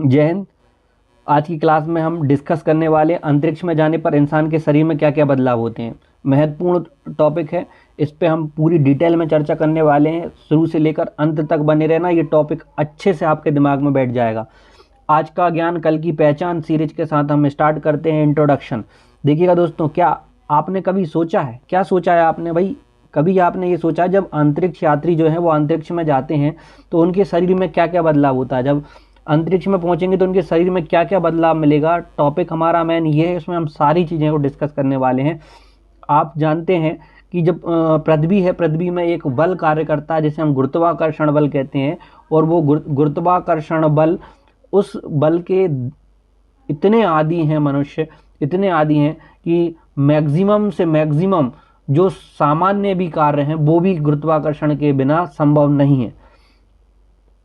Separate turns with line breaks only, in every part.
जय हिंद। आज की क्लास में हम डिस्कस करने वाले अंतरिक्ष में जाने पर इंसान के शरीर में क्या क्या बदलाव होते हैं। महत्वपूर्ण टॉपिक है, इस पे हम पूरी डिटेल में चर्चा करने वाले हैं। शुरू से लेकर अंत तक बने रहना, ये टॉपिक अच्छे से आपके दिमाग में बैठ जाएगा। आज का ज्ञान कल की पहचान सीरीज के साथ हम स्टार्ट करते हैं इंट्रोडक्शन। देखिएगा दोस्तों, क्या आपने कभी सोचा है, क्या सोचा है आपने भाई, कभी आपने ये सोचा जब अंतरिक्ष यात्री जो है वो अंतरिक्ष में जाते हैं तो उनके शरीर में क्या क्या बदलाव होता है, जब अंतरिक्ष में पहुंचेंगे तो उनके शरीर में क्या क्या बदलाव मिलेगा। टॉपिक हमारा मेन ये है, इसमें हम सारी चीज़ें को डिस्कस करने वाले हैं। आप जानते हैं कि जब पृथ्वी है, पृथ्वी में एक बल कार्य करता है जिसे हम गुरुत्वाकर्षण बल कहते हैं। और वो गुरुत्वाकर्षण बल, उस बल के इतने आदी हैं मनुष्य, इतने आदी हैं कि मैक्सिमम से मैक्सिमम जो सामान्य भी कार्य हैं वो भी गुरुत्वाकर्षण के बिना संभव नहीं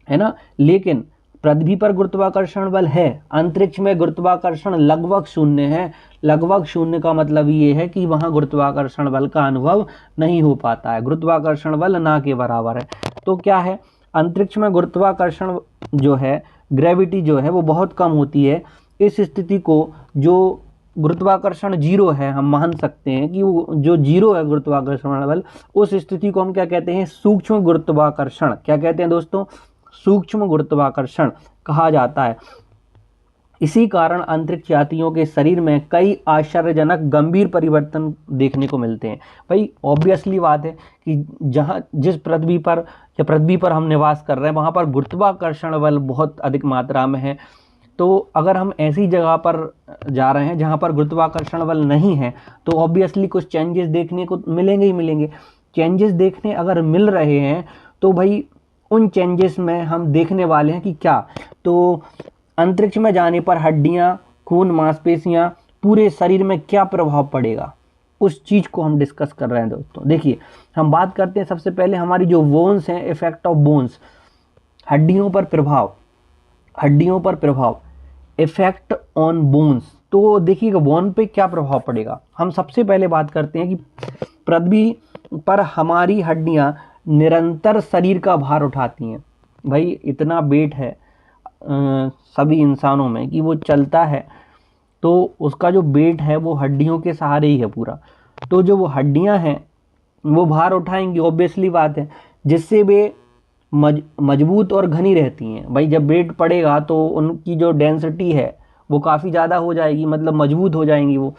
है ना। लेकिन पृथ्वी पर गुरुत्वाकर्षण बल है, अंतरिक्ष में गुरुत्वाकर्षण लगभग शून्य है। लगभग शून्य का मतलब ये है कि वहां गुरुत्वाकर्षण बल का अनुभव नहीं हो पाता है, गुरुत्वाकर्षण बल ना के बराबर है। तो क्या है, अंतरिक्ष में गुरुत्वाकर्षण जो है, ग्रेविटी जो है वो बहुत कम होती है। इस स्थिति को, जो गुरुत्वाकर्षण जीरो है, हम मान सकते हैं कि वो जो जीरो है गुरुत्वाकर्षण बल, उस स्थिति को हम क्या कहते हैं, सूक्ष्म गुरुत्वाकर्षण। क्या कहते हैं दोस्तों, सूक्ष्म गुरुत्वाकर्षण कहा जाता है। इसी कारण अंतरिक्ष यात्रियों के शरीर में कई आश्चर्यजनक गंभीर परिवर्तन देखने को मिलते हैं। भाई ऑब्वियसली बात है कि जहाँ जिस पृथ्वी पर या पृथ्वी पर हम निवास कर रहे हैं वहाँ पर गुरुत्वाकर्षण बल बहुत अधिक मात्रा में है। तो अगर हम ऐसी जगह पर जा रहे हैं जहाँ पर गुरुत्वाकर्षण बल नहीं है तो ऑब्वियसली कुछ चेंजेस देखने को मिलेंगे ही मिलेंगे। चेंजेस देखने अगर मिल रहे हैं तो भाई उन चेंजेस में हम देखने वाले हैं कि क्या, तो अंतरिक्ष में जाने पर हड्डियां, खून, मांसपेशियां, पूरे शरीर में क्या प्रभाव पड़ेगा, उस चीज़ को हम डिस्कस कर रहे हैं दोस्तों। देखिए, हम बात करते हैं सबसे पहले हमारी जो बोन्स हैं, इफेक्ट ऑफ बोन्स, हड्डियों पर प्रभाव, हड्डियों पर प्रभाव, इफेक्ट ऑन बोन्स। तो देखिएगा बोन पे क्या प्रभाव पड़ेगा। हम सबसे पहले बात करते हैं कि पृथ्वी पर हमारी हड्डियां निरंतर शरीर का भार उठाती हैं। भाई इतना वेट है सभी इंसानों में कि वो चलता है तो उसका जो वेट है वो हड्डियों के सहारे ही है पूरा। तो जो वो हड्डियां हैं वो भार उठाएंगी, ऑब्वियसली बात है, जिससे वे मजबूत और घनी रहती हैं। भाई जब वेट पड़ेगा तो उनकी जो डेंसिटी है वो काफ़ी ज़्यादा हो जाएगी, मतलब मजबूत हो जाएंगी वो।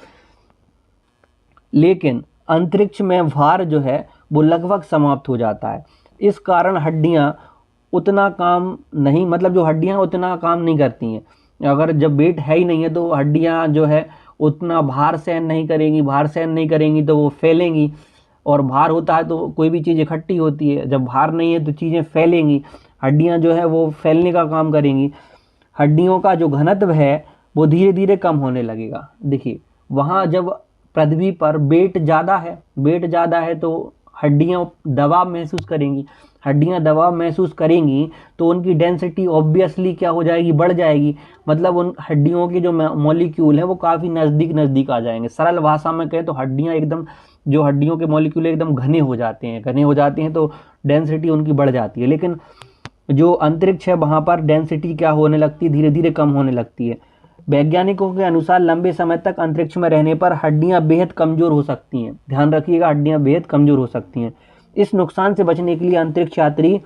लेकिन अंतरिक्ष में भार जो है वो लगभग समाप्त हो जाता है। इस कारण हड्डियां उतना काम नहीं, मतलब जो हड्डियां उतना काम नहीं करती हैं। अगर जब वेट है ही नहीं है तो हड्डियां जो है उतना भार सहन नहीं करेंगी, भार सहन नहीं करेंगी तो वो फैलेंगी। और भार होता है तो कोई भी चीज़ इकट्ठी होती है, जब भार नहीं है तो चीज़ें फैलेंगी, हड्डियां जो है वो फैलने का काम करेंगी। हड्डियों का जो घनत्व है वो धीरे धीरे कम होने लगेगा। देखिए वहाँ जब पृथ्वी पर वेट ज़्यादा है, वेट ज़्यादा है तो हड्डियाँ दबाव महसूस करेंगी, हड्डियाँ दबाव महसूस करेंगी तो उनकी डेंसिटी ऑब्वियसली क्या हो जाएगी, बढ़ जाएगी। मतलब उन हड्डियों के जो मॉलिक्यूल है वो काफ़ी नज़दीक नज़दीक आ जाएंगे। सरल भाषा में कहें तो हड्डियाँ एकदम, जो हड्डियों के मॉलिक्यूल एकदम घने हो जाते हैं, घने हो जाते हैं तो डेंसिटी उनकी बढ़ जाती है। लेकिन जो अंतरिक्ष है वहाँ पर डेंसिटी क्या होने लगती है, धीरे धीरे कम होने लगती है। वैज्ञानिकों के अनुसार लंबे समय तक अंतरिक्ष में रहने पर हड्डियां बेहद कमजोर हो सकती हैं। ध्यान रखिएगा, हड्डियां बेहद कमजोर हो सकती हैं। इस नुकसान से बचने के लिए अंतरिक्ष यात्री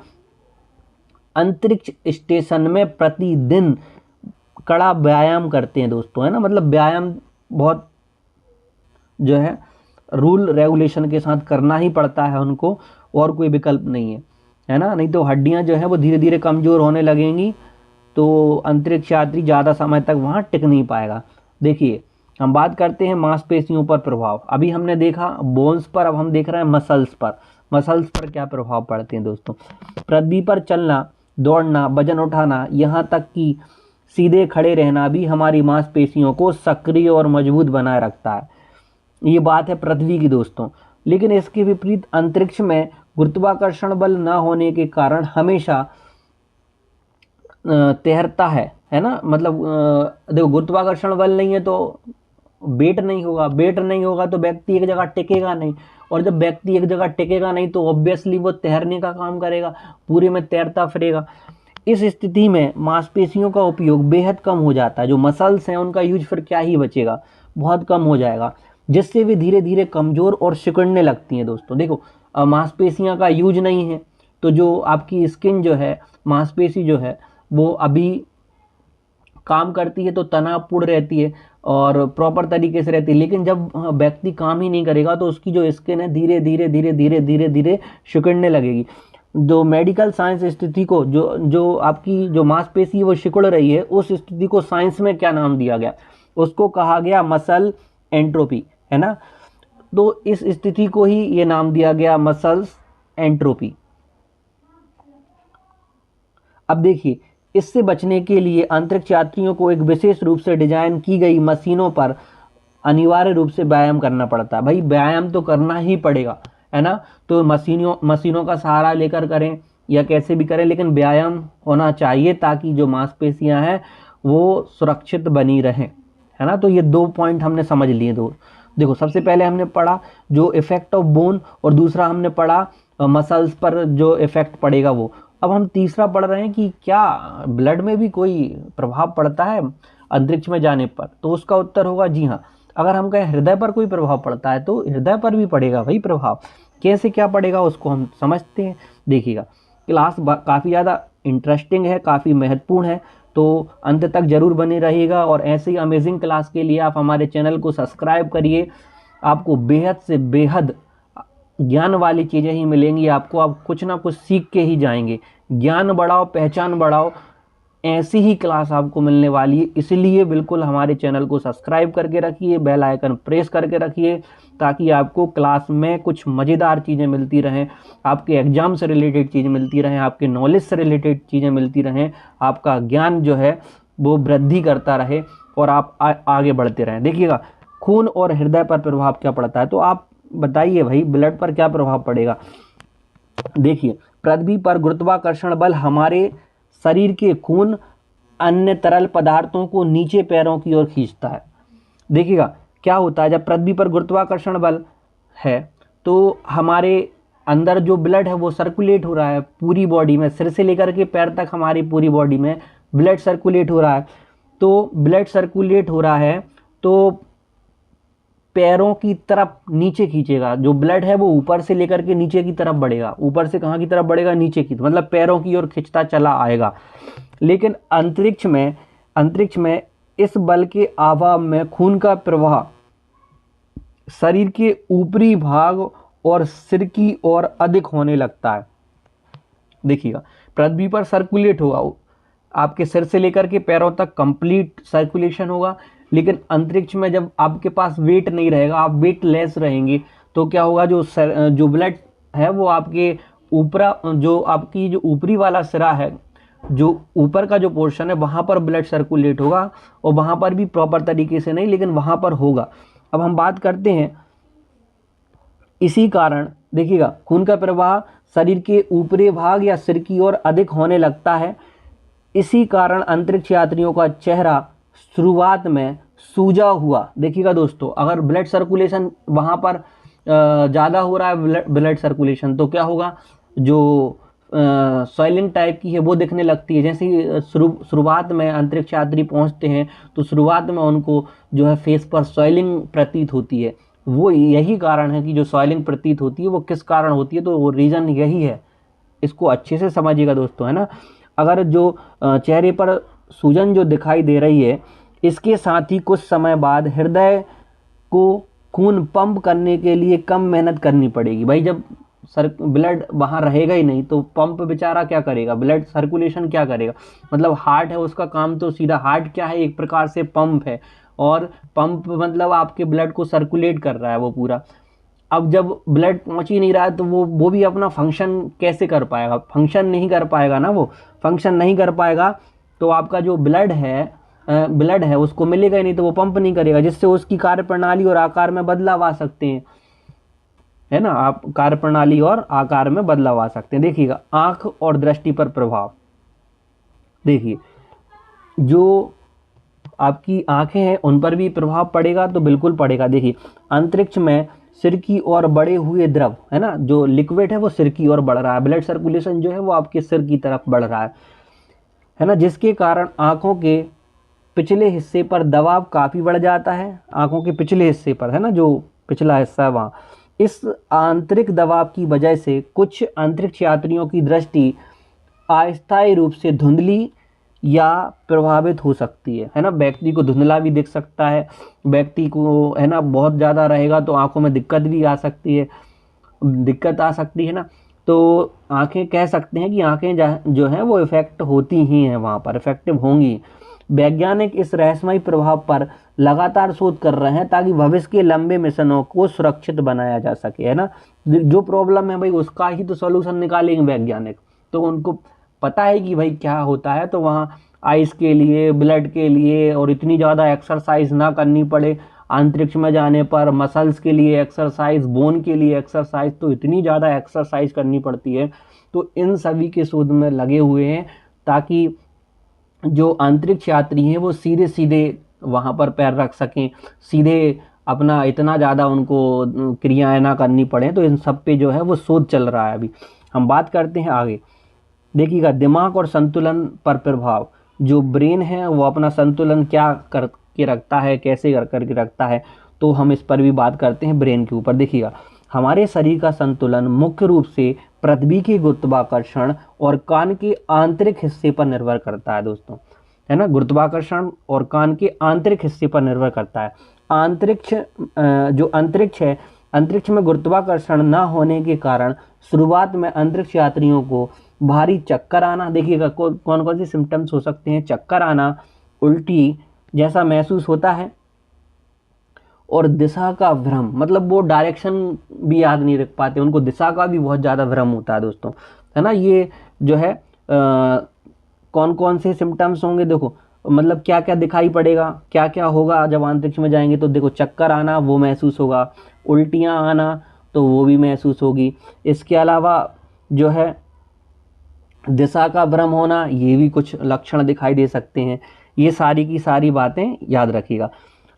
अंतरिक्ष स्टेशन में प्रतिदिन कड़ा व्यायाम करते हैं दोस्तों, है ना। मतलब व्यायाम बहुत जो है रूल रेगुलेशन के साथ करना ही पड़ता है उनको, और कोई विकल्प नहीं है ना। नहीं तो हड्डियां जो है वो धीरे धीरे कमजोर होने लगेंगी तो अंतरिक्ष यात्री ज़्यादा समय तक वहाँ टिक नहीं पाएगा। देखिए हम बात करते हैं मांसपेशियों पर प्रभाव। अभी हमने देखा बोन्स पर, अब हम देख रहे हैं मसल्स पर। मसल्स पर क्या प्रभाव पड़ते हैं दोस्तों। पृथ्वी पर चलना, दौड़ना, वजन उठाना, यहाँ तक कि सीधे खड़े रहना भी हमारी मांसपेशियों को सक्रिय और मजबूत बनाए रखता है। ये बात है पृथ्वी की दोस्तों। लेकिन इसके विपरीत अंतरिक्ष में गुरुत्वाकर्षण बल न होने के कारण हमेशा तैरता है ना। मतलब देखो गुरुत्वाकर्षण बल नहीं है तो वेट नहीं होगा, वेट नहीं होगा तो व्यक्ति एक जगह टिकेगा नहीं, और जब व्यक्ति एक जगह टिकेगा नहीं तो ऑब्वियसली वो तैरने का काम करेगा, पूरे में तैरता फिरेगा। इस स्थिति में मांसपेशियों का उपयोग बेहद कम हो जाता है। जो मसल्स हैं उनका यूज फिर क्या ही बचेगा, बहुत कम हो जाएगा, जिससे वे धीरे धीरे कमज़ोर और सिकुड़ने लगती हैं। दोस्तों देखो, मांसपेशियों का यूज नहीं है तो जो आपकी स्किन जो है, मांसपेशी जो है, वो अभी काम करती है तो तनावपूर्ण रहती है और प्रॉपर तरीके से रहती है। लेकिन जब व्यक्ति काम ही नहीं करेगा तो उसकी जो स्किन है धीरे धीरे धीरे धीरे धीरे धीरे सिकुड़ने लगेगी। जो मेडिकल साइंस स्थिति को, जो जो आपकी जो मांसपेशी है वो सिकुड़ रही है, उस स्थिति को साइंस में क्या नाम दिया गया, उसको कहा गया मसल एंट्रोपी, है ना। तो इस स्थिति को ही ये नाम दिया गया मसल्स एंट्रोपी। अब देखिए, इससे बचने के लिए अंतरिक्ष यात्रियों को एक विशेष रूप से डिजाइन की गई मशीनों पर अनिवार्य रूप से व्यायाम करना पड़ता है। भाई व्यायाम तो करना ही पड़ेगा, है ना। तो मशीनों का सहारा लेकर करें या कैसे भी करें, लेकिन व्यायाम होना चाहिए ताकि जो मांसपेशियां हैं वो सुरक्षित बनी रहें, है ना। तो ये 2 पॉइंट हमने समझ लिए। दो देखो, सबसे पहले हमने पढ़ा जो इफेक्ट ऑफ बोन, और दूसरा हमने पढ़ा मसल्स पर जो इफेक्ट पड़ेगा वो। अब हम तीसरा पढ़ रहे हैं कि क्या ब्लड में भी कोई प्रभाव पड़ता है अंतरिक्ष में जाने पर। तो उसका उत्तर होगा जी हाँ। अगर हम कहें हृदय पर कोई प्रभाव पड़ता है तो हृदय पर भी पड़ेगा भाई प्रभाव। कैसे क्या पड़ेगा उसको हम समझते हैं। देखिएगा, क्लास काफ़ी ज़्यादा इंटरेस्टिंग है, काफ़ी महत्वपूर्ण है, तो अंत तक जरूर बने रहिएगा। और ऐसे ही अमेजिंग क्लास के लिए आप हमारे चैनल को सब्सक्राइब करिए। आपको बेहद से बेहद ज्ञान वाली चीज़ें ही मिलेंगी आपको, आप कुछ ना कुछ सीख के ही जाएंगे। ज्ञान बढ़ाओ, पहचान बढ़ाओ, ऐसी ही क्लास आपको मिलने वाली है। इसलिए बिल्कुल हमारे चैनल को सब्सक्राइब करके रखिए, बेल आइकन प्रेस करके रखिए, ताकि आपको क्लास में कुछ मज़ेदार चीज़ें मिलती रहें, आपके एग्जाम से रिलेटेड चीज़ें मिलती रहें, आपके नॉलेज से रिलेटेड चीज़ें मिलती रहें, आपका ज्ञान जो है वो वृद्धि करता रहे और आप आगे बढ़ते रहें। देखिएगा, खून और हृदय पर प्रभाव क्या पड़ता है, तो आप बताइए भाई ब्लड पर क्या प्रभाव पड़ेगा। देखिए, पृथ्वी पर गुरुत्वाकर्षण बल हमारे शरीर के खून अन्य तरल पदार्थों को नीचे पैरों की ओर खींचता है। देखिएगा क्या होता है, जब पृथ्वी पर गुरुत्वाकर्षण बल है तो हमारे अंदर जो ब्लड है वो सर्कुलेट हो रहा है पूरी बॉडी में, सिर से लेकर के पैर तक हमारी पूरी बॉडी में ब्लड सर्कुलेट हो रहा है। तो ब्लड सर्कुलेट हो रहा है तो पैरों की तरफ नीचे खींचेगा। जो ब्लड है वो ऊपर से लेकर के नीचे की तरफ बढ़ेगा। ऊपर से कहाँ की तरफ बढ़ेगा, नीचे की, मतलब पैरों की ओर खींचता चला आएगा। लेकिन अंतरिक्ष में इस बल के अभाव में खून का प्रवाह शरीर के ऊपरी भाग और सिर की ओर अधिक होने लगता है। देखिएगा, पृथ्वी पर सर्कुलेट होगा, आपके सिर से लेकर के पैरों तक कंप्लीट सर्कुलेशन होगा। लेकिन अंतरिक्ष में जब आपके पास वेट नहीं रहेगा, आप वेट लेस रहेंगे, तो क्या होगा, जो ब्लड है वो आपके जो आपकी जो ऊपरी वाला सिरा है, जो ऊपर का जो पोर्शन है वहाँ पर ब्लड सर्कुलेट होगा, और वहाँ पर भी प्रॉपर तरीके से नहीं, लेकिन वहाँ पर होगा। अब हम बात करते हैं, इसी कारण देखिएगा खून का प्रवाह शरीर के ऊपरी भाग या सिर की ओर अधिक होने लगता है। इसी कारण अंतरिक्ष यात्रियों का चेहरा शुरुआत में सूजा हुआ, देखिएगा दोस्तों, अगर ब्लड सर्कुलेशन वहाँ पर ज़्यादा हो रहा है ब्लड सर्कुलेशन, तो क्या होगा, जो सॉइलिंग टाइप की है वो दिखने लगती है। जैसे ही शुरुआत में अंतरिक्ष यात्री पहुँचते हैं तो शुरुआत में उनको जो है फेस पर सॉइलिंग प्रतीत होती है। वो यही कारण है कि जो सॉइलिंग प्रतीत होती है वो किस कारण होती है, तो वो रीज़न यही है। इसको अच्छे से समझिएगा दोस्तों, है ना। अगर जो चेहरे पर सूजन जो दिखाई दे रही है, इसके साथ ही कुछ समय बाद हृदय को खून पंप करने के लिए कम मेहनत करनी पड़ेगी। भाई जब ब्लड वहाँ रहेगा ही नहीं तो पंप बेचारा क्या करेगा, ब्लड सर्कुलेशन क्या करेगा। मतलब हार्ट है, उसका काम तो सीधा, हार्ट क्या है, एक प्रकार से पंप है, और पंप मतलब आपके ब्लड को सर्कुलेट कर रहा है वो पूरा। अब जब ब्लड पहुंच ही नहीं रहा है तो वो भी अपना फंक्शन कैसे कर पाएगा, फंक्शन नहीं कर पाएगा ना, वो फंक्शन नहीं कर पाएगा तो आपका जो ब्लड है उसको मिलेगा ही नहीं, तो वो पंप नहीं करेगा, जिससे उसकी कार्यप्रणाली और आकार में बदलाव आ सकते हैं, है ना। आप कार्यप्रणाली और आकार में बदलाव आ सकते हैं। देखिएगा, आंख और दृष्टि पर प्रभाव। देखिए, जो आपकी आंखें हैं उन पर भी प्रभाव पड़ेगा, तो बिल्कुल पड़ेगा। देखिए, अंतरिक्ष में सिर की ओर बढ़े हुए द्रव, है ना, जो लिक्विड है वो सिर की ओर बढ़ रहा है, ब्लड सर्कुलेशन जो है वो आपके सिर की तरफ बढ़ रहा है। है ना, जिसके कारण आँखों के पिछले हिस्से पर दबाव काफ़ी बढ़ जाता है। आँखों के पिछले हिस्से पर, है ना, जो पिछला हिस्सा है वहाँ, इस आंतरिक दबाव की वजह से कुछ अंतरिक्ष यात्रियों की दृष्टि अस्थायी रूप से धुंधली या प्रभावित हो सकती है ना। व्यक्ति को धुंधला भी दिख सकता है, व्यक्ति को, है ना, बहुत ज़्यादा रहेगा तो आंखों में दिक्कत भी आ सकती है, है ना। तो आंखें, कह सकते हैं कि आंखें जो हैं वो इफेक्ट होती ही हैं, वहाँ पर इफेक्टिव होंगी। वैज्ञानिक इस रहस्यमय प्रभाव पर लगातार शोध कर रहे हैं ताकि भविष्य के लंबे मिशनों को सुरक्षित बनाया जा सके, है ना। जो प्रॉब्लम है भाई उसका ही तो सॉल्यूशन निकालेंगे वैज्ञानिक, तो उनको पता है कि भाई क्या होता है, तो वहाँ आइस के लिए, ब्लड के लिए, और इतनी ज़्यादा एक्सरसाइज ना करनी पड़े अंतरिक्ष में जाने पर, मसल्स के लिए एक्सरसाइज, बोन के लिए एक्सरसाइज, तो इतनी ज़्यादा एक्सरसाइज करनी पड़ती है। तो इन सभी के शोध में लगे हुए हैं ताकि जो अंतरिक्ष यात्री हैं वो सीधे सीधे वहाँ पर पैर रख सकें, सीधे अपना, इतना ज़्यादा उनको क्रियाएं ना करनी पड़े। तो इन सब पे जो है वो शोध चल रहा है। अभी हम बात करते हैं आगे। देखिएगा, दिमाग और संतुलन पर प्रभाव। जो ब्रेन है वो अपना संतुलन क्या करके रखता है, कैसे करके रखता है, तो हम इस पर भी बात करते हैं ब्रेन के ऊपर। देखिएगा, हमारे शरीर का संतुलन मुख्य रूप से पृथ्वी के गुरुत्वाकर्षण और कान के आंतरिक हिस्से पर निर्भर करता है दोस्तों, है ना। गुरुत्वाकर्षण और कान के आंतरिक हिस्से पर निर्भर करता है। जो अंतरिक्ष है, अंतरिक्ष में गुरुत्वाकर्षण न होने के कारण शुरुआत में अंतरिक्ष यात्रियों को भारी चक्कर आना, देखिएगा कौन कौन से सिम्टम्स हो सकते हैं, चक्कर आना, उल्टी जैसा महसूस होता है, और दिशा का भ्रम, मतलब वो डायरेक्शन भी याद नहीं रख पाते, उनको दिशा का भी बहुत ज़्यादा भ्रम होता है दोस्तों, है ना। ये जो है कौन कौन से सिम्टम्स होंगे, देखो, मतलब क्या क्या दिखाई पड़ेगा, क्या क्या होगा जब अंतरिक्ष में जाएंगे, तो देखो, चक्कर आना वो महसूस होगा, उल्टियाँ आना तो वो भी महसूस होगी, इसके अलावा जो है दिशा का भ्रम होना, ये भी कुछ लक्षण दिखाई दे सकते हैं। ये सारी की सारी बातें याद रखिएगा।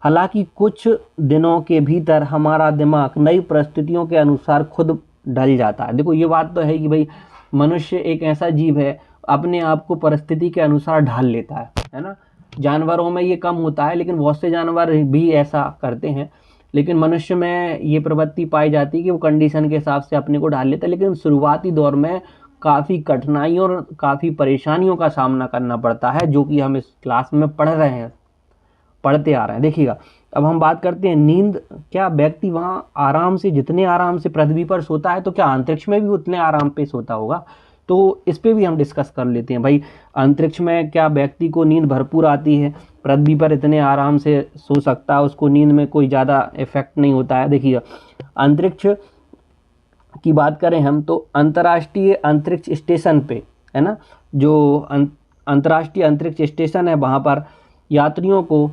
हालांकि कुछ दिनों के भीतर हमारा दिमाग नई परिस्थितियों के अनुसार खुद ढल जाता है। देखो, ये बात तो है कि भाई मनुष्य एक ऐसा जीव है, अपने आप को परिस्थिति के अनुसार ढाल लेता है ना। जानवरों में ये कम होता है, लेकिन बहुत से जानवर भी ऐसा करते हैं, लेकिन मनुष्य में ये प्रवृत्ति पाई जाती है कि वो कंडीशन के हिसाब से अपने को ढाल लेता है। लेकिन शुरुआती दौर में काफ़ी कठिनाइयों और काफ़ी परेशानियों का सामना करना पड़ता है, जो कि हम इस क्लास में पढ़ते आ रहे हैं। देखिएगा, अब हम बात करते हैं नींद। क्या व्यक्ति वहाँ आराम से, जितने आराम से पृथ्वी पर सोता है, तो क्या अंतरिक्ष में भी उतने आराम पे सोता होगा? तो इस पे भी हम डिस्कस कर लेते हैं। भाई, अंतरिक्ष में क्या व्यक्ति को नींद भरपूर आती है? पृथ्वी पर इतने आराम से सो सकता है, उसको नींद में कोई ज़्यादा इफेक्ट नहीं होता है। देखिएगा, अंतरिक्ष की बात करें हम, तो अंतर्राष्ट्रीय अंतरिक्ष स्टेशन पे, है ना, जो अंतर्राष्ट्रीय अंतरिक्ष स्टेशन है, वहाँ पर यात्रियों को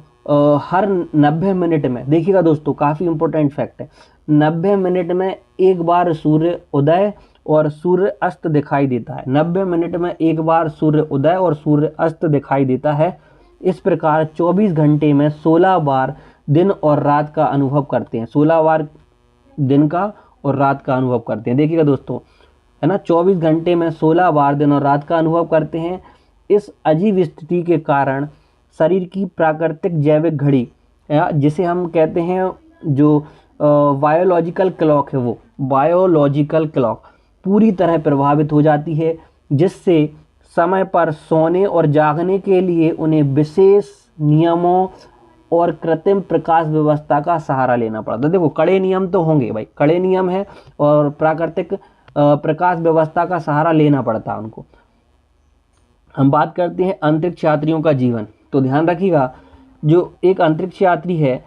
हर 90 मिनट में, देखिएगा दोस्तों, काफ़ी इंपॉर्टेंट फैक्ट है, 90 मिनट में एक बार सूर्य उदय और सूर्य अस्त दिखाई देता है। 90 मिनट में एक बार सूर्य उदय और सूर्य अस्त दिखाई देता है। इस प्रकार 24 घंटे में 16 बार दिन और रात का अनुभव करते हैं। 16 बार दिन का और रात का अनुभव करते हैं। देखिएगा दोस्तों, है ना, 24 घंटे में 16 बार दिन और रात का अनुभव करते हैं। इस अजीब स्थिति के कारण शरीर की प्राकृतिक जैविक घड़ी, जिसे हम कहते हैं, जो बायोलॉजिकल क्लॉक है, वो बायोलॉजिकल क्लॉक पूरी तरह प्रभावित हो जाती है, जिससे समय पर सोने और जागने के लिए उन्हें विशेष नियमों और कृत्रिम प्रकाश व्यवस्था का सहारा लेना पड़ता है। देखो, कड़े नियम तो होंगे भाई, कड़े नियम है, और प्राकृतिक प्रकाश व्यवस्था का सहारा लेना पड़ता है उनको। हम बात करते हैं अंतरिक्ष यात्रियों का जीवन। तो ध्यान रखिएगा, जो एक अंतरिक्ष यात्री है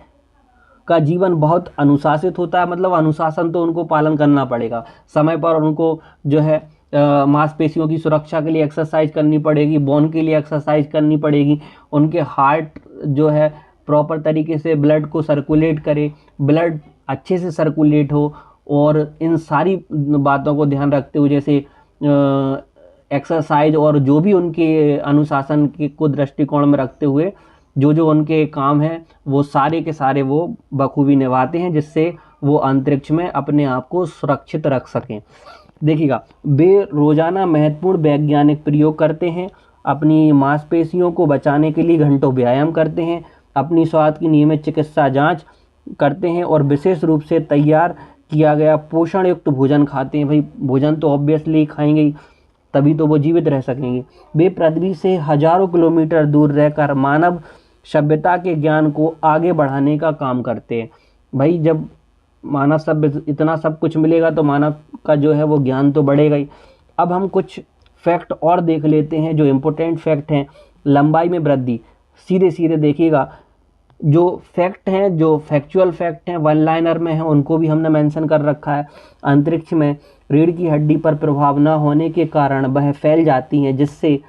का जीवन बहुत अनुशासित होता है। मतलब अनुशासन तो उनको पालन करना पड़ेगा, समय पर उनको जो है मांसपेशियों की सुरक्षा के लिए एक्सरसाइज करनी पड़ेगी, बोन के लिए एक्सरसाइज करनी पड़ेगी, उनके हार्ट जो है प्रॉपर तरीके से ब्लड को सर्कुलेट करे, ब्लड अच्छे से सर्कुलेट हो, और इन सारी बातों को ध्यान रखते हुए, जैसे एक्सरसाइज और जो भी उनके अनुशासन के को दृष्टिकोण में रखते हुए जो उनके काम हैं, वो सारे के सारे वो बखूबी निभाते हैं, जिससे वो अंतरिक्ष में अपने आप को सुरक्षित रख सकें। देखिएगा, वे रोजाना महत्वपूर्ण वैज्ञानिक प्रयोग करते हैं। अपनी मांसपेशियों को बचाने के लिए घंटों व्यायाम करते हैं, अपनी स्वास्थ्य की नियमित चिकित्सा जांच करते हैं और विशेष रूप से तैयार किया गया पोषण युक्त भोजन खाते हैं। भाई भोजन तो ऑब्वियसली खाएंगे ही, तभी तो वो जीवित रह सकेंगे। वे पृथ्वी से हजारों किलोमीटर दूर रहकर मानव सभ्यता के ज्ञान को आगे बढ़ाने का काम करते हैं। भाई जब मानव सभ्य इतना सब कुछ मिलेगा तो मानव का जो है वो ज्ञान तो बढ़ेगा ही। अब हम कुछ फैक्ट और देख लेते हैं जो इम्पोर्टेंट फैक्ट हैं। लंबाई में वृद्धि, सीधे सीधे देखिएगा, जो फैक्ट हैं, जो फैक्चुअल फैक्ट हैं वन लाइनर में हैं, उनको भी हमने मेंशन कर रखा है। अंतरिक्ष में रीढ़ की हड्डी पर प्रभाव न होने के कारण वह फैल जाती हैं, जिससे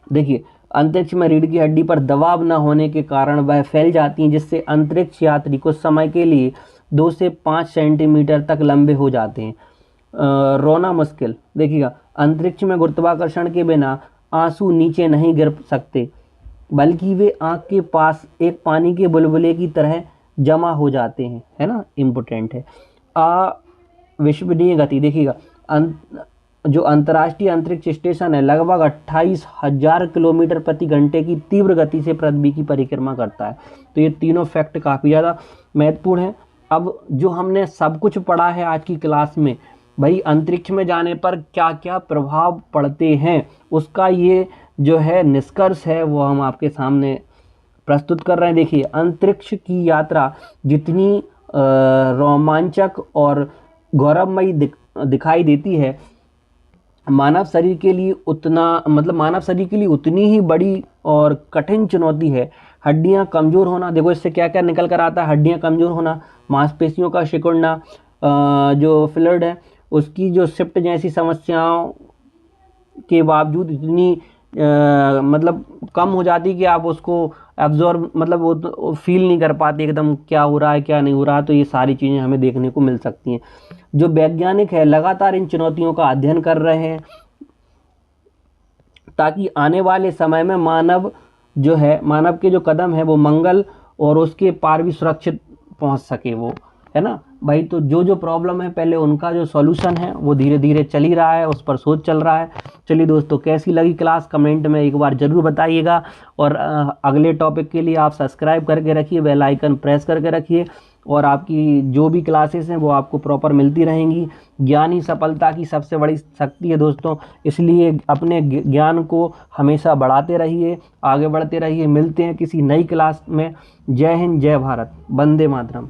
देखिए अंतरिक्ष में रीढ़ की हड्डी पर दबाव न होने के कारण वह फैल जाती हैं, जिससे अंतरिक्ष यात्री कुछ समय के लिए 2 से 5 सेंटीमीटर तक लंबे हो जाते हैं। रोना मुश्किल, देखिएगा अंतरिक्ष में गुरुत्वाकर्षण के बिना आंसू नीचे नहीं गिर सकते, बल्कि वे आँख के पास एक पानी के बुलबुले की तरह जमा हो जाते हैं, है ना, इम्पोर्टेंट है। अविश्वसनीय गति, देखिएगा जो अंतर्राष्ट्रीय अंतरिक्ष स्टेशन है लगभग 28,000 किलोमीटर प्रति घंटे की तीव्र गति से पृथ्वी की परिक्रमा करता है। तो ये तीनों फैक्ट काफ़ी ज़्यादा महत्वपूर्ण है। अब जो हमने सब कुछ पढ़ा है आज की क्लास में, भाई अंतरिक्ष में जाने पर क्या क्या प्रभाव पड़ते हैं, उसका ये जो है निष्कर्ष है वो हम आपके सामने प्रस्तुत कर रहे हैं। देखिए अंतरिक्ष की यात्रा जितनी रोमांचक और गौरवमयी दिखाई देती है, मानव शरीर के लिए उतनी ही बड़ी और कठिन चुनौती है। हड्डियां कमज़ोर होना, देखो इससे क्या क्या निकल कर आता है, हड्डियां कमज़ोर होना, मांसपेशियों का सिकुड़ना, जो फ्लूइड है उसकी जो शिफ्ट जैसी समस्याओं के बावजूद इतनी कम हो जाती कि आप उसको एब्जॉर्ब वो फील नहीं कर पाते एकदम क्या हो रहा है क्या नहीं हो रहा। तो ये सारी चीज़ें हमें देखने को मिल सकती हैं। जो वैज्ञानिक है लगातार इन चुनौतियों का अध्ययन कर रहे हैं ताकि आने वाले समय में मानव के जो कदम है वो मंगल और उसके पार भी सुरक्षित पहुंच सके, वो है ना भाई। तो जो प्रॉब्लम है पहले उनका जो सॉल्यूशन है वो धीरे धीरे चल ही रहा है, उस पर शोध चल रहा है। चलिए दोस्तों, कैसी लगी क्लास कमेंट में एक बार ज़रूर बताइएगा और अगले टॉपिक के लिए आप सब्सक्राइब करके रखिए, बेल आइकन प्रेस करके रखिए और आपकी जो भी क्लासेस हैं वो आपको प्रॉपर मिलती रहेंगी। ज्ञान ही सफलता की सबसे बड़ी शक्ति है दोस्तों, इसलिए अपने ज्ञान को हमेशा बढ़ाते रहिए, आगे बढ़ते रहिए। मिलते हैं किसी नई क्लास में। जय हिंद, जय भारत, वंदे मातरम।